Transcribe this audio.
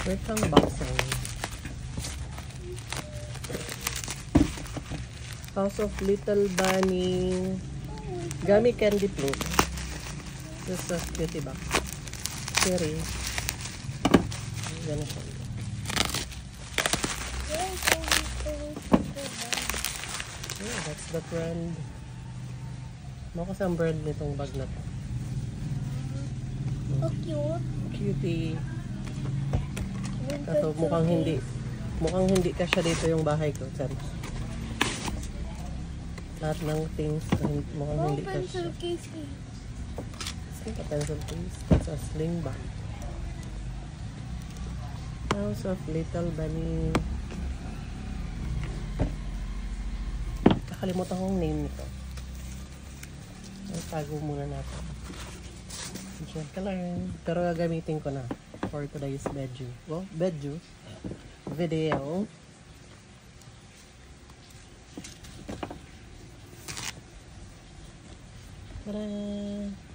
Quick unboxing. House of Little Bunny Gummy Candy Float. This is a cutie box. Cherry. Ganun siya. Yeah, that's the brand. Kasi ang brand nitong bag na to. Oh, cute. Cutie. Kaso mukhang hindi kasya dito yung bahay ko. Saan? Lahat ng things mukhang hindi kasya. Pencil case. It's like a pencil case. It's a sling bag. House of Little Bunny. Nakalimutan ko yung name nito. Ay, tago muna natin. Pero gagamitin ko na for today's bedju. Well, bedju video. Tada!